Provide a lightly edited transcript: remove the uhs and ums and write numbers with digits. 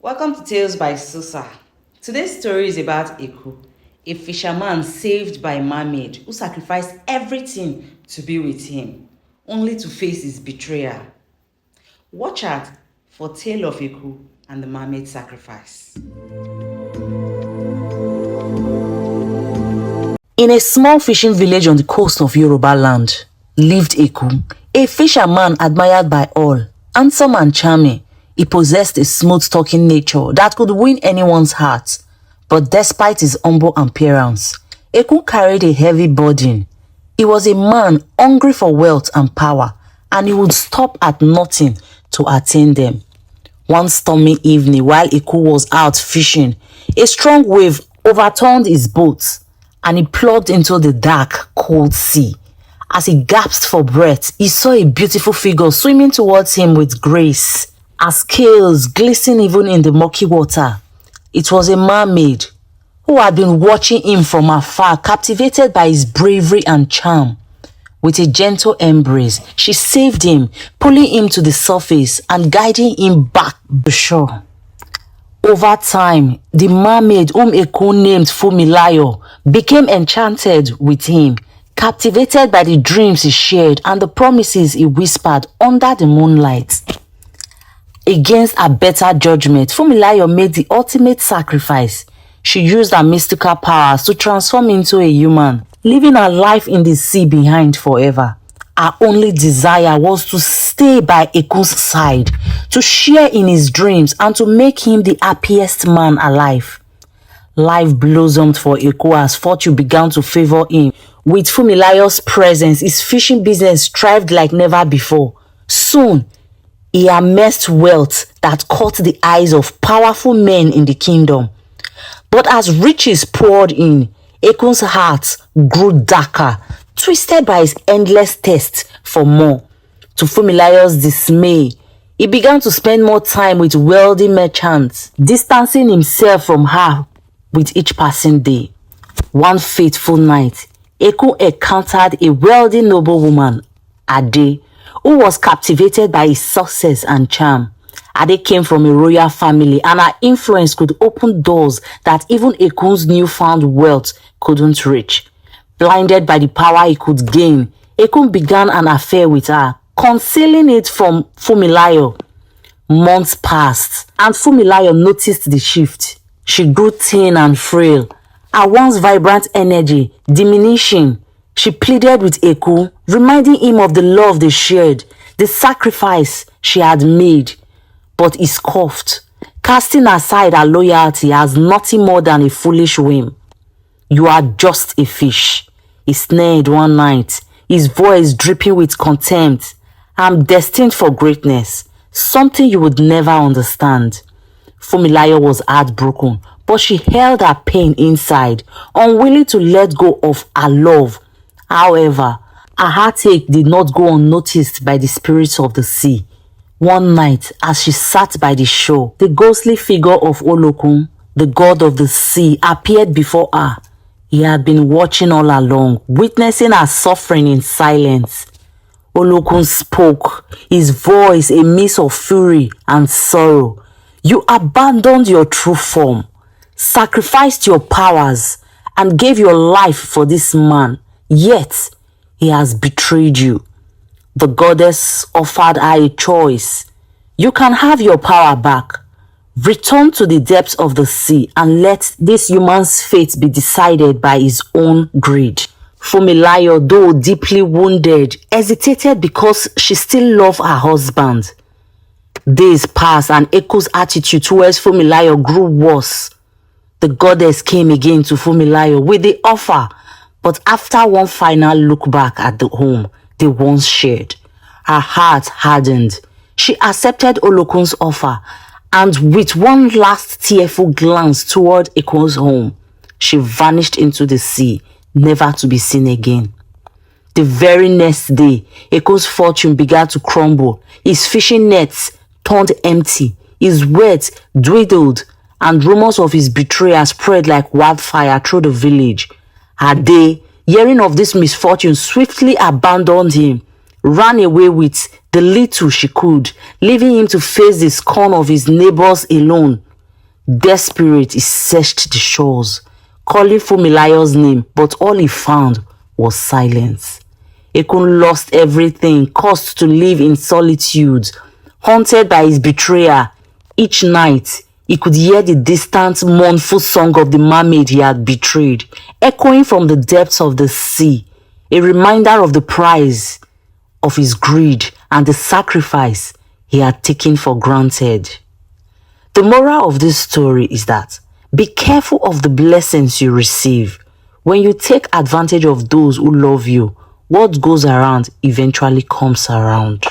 Welcome to Tales by Sosa. Today's story is about Eku, a fisherman saved by Mermaid who sacrificed everything to be with him, only to face his betrayal. Watch out for Tale of Ekun and the Mermaid sacrifice. In a small fishing village on the coast of Yoruba land lived Eku, a fisherman admired by all. Handsome and charming, he possessed a smooth-talking nature that could win anyone's heart. But despite his humble appearance, Eku carried a heavy burden. He was a man hungry for wealth and power, and he would stop at nothing to attain them. One stormy evening, while Eku was out fishing, a strong wave overturned his boat, and he plunged into the dark, cold sea. As he gasped for breath, he saw a beautiful figure swimming towards him with grace. Her scales glistened even in the murky water. It was a mermaid who had been watching him from afar, captivated by his bravery and charm. With a gentle embrace, she saved him, pulling him to the surface and guiding him back to shore. Over time, the mermaid, whom Eku named Fumilayo, became enchanted with him, captivated by the dreams he shared and the promises he whispered under the moonlight. Against a better judgment, Fumilayo made the ultimate sacrifice. She used her mystical powers to transform into a human, leaving her life in the sea behind forever. Her only desire was to stay by Eku's side, to share in his dreams, and to make him the happiest man alive. Life blossomed for Eku as fortune began to favor him. With Fumilayo's presence, his fishing business thrived like never before. Soon, he amassed wealth that caught the eyes of powerful men in the kingdom. But as riches poured in, Eku's heart grew darker, twisted by his endless thirst for more. To Fumilayo's dismay, he began to spend more time with wealthy merchants, distancing himself from her with each passing day. One fateful night, Eku encountered a wealthy noblewoman, Ade, who was captivated by his success and charm. Ade came from a royal family, and her influence could open doors that even Eku's newfound wealth couldn't reach. Blinded by the power he could gain, Eku began an affair with her, concealing it from Fumilayo. Months passed, and Fumilayo noticed the shift. She grew thin and frail, her once vibrant energy diminishing. She pleaded with Eku, reminding him of the love they shared, the sacrifice she had made. But he scoffed, casting aside her loyalty as nothing more than a foolish whim. "You are just a fish," he sneered one night, his voice dripping with contempt. "I'm destined for greatness, something you would never understand." Fumilayo was heartbroken, but she held her pain inside, unwilling to let go of her love. However, her heartache did not go unnoticed by the spirits of the sea. One night, as she sat by the shore, the ghostly figure of Olokun, the god of the sea, appeared before her. He had been watching all along, witnessing her suffering in silence. Olokun spoke, his voice a mix of fury and sorrow. "You abandoned your true form, sacrificed your powers, and gave your life for this man. Yet, he has betrayed you." The goddess offered her a choice. "You can have your power back. Return to the depths of the sea and let this human's fate be decided by his own greed." Fumilayo, though deeply wounded, hesitated because she still loved her husband. Days passed and Eku's attitude towards Fumilayo grew worse. The goddess came again to Fumilayo with the offer, but after one final look back at the home they once shared, her heart hardened. She accepted Olokun's offer, and with one last tearful glance toward Eku's home, she vanished into the sea, never to be seen again. The very next day, Eku's fortune began to crumble. His fishing nets turned empty, his wealth dwindled, and rumors of his betrayal spread like wildfire through the village. Ade, hearing of this misfortune, swiftly abandoned him, ran away with the little she could, leaving him to face the scorn of his neighbors alone. Desperate, he searched the shores, calling Fumilayo's name, but all he found was silence. Ekun lost everything, caused to live in solitude, haunted by his betrayer. Each night, he could hear the distant, mournful song of the mermaid he had betrayed, echoing from the depths of the sea, a reminder of the price of his greed and the sacrifice he had taken for granted. The moral of this story is that be careful of the blessings you receive. When you take advantage of those who love you, what goes around eventually comes around.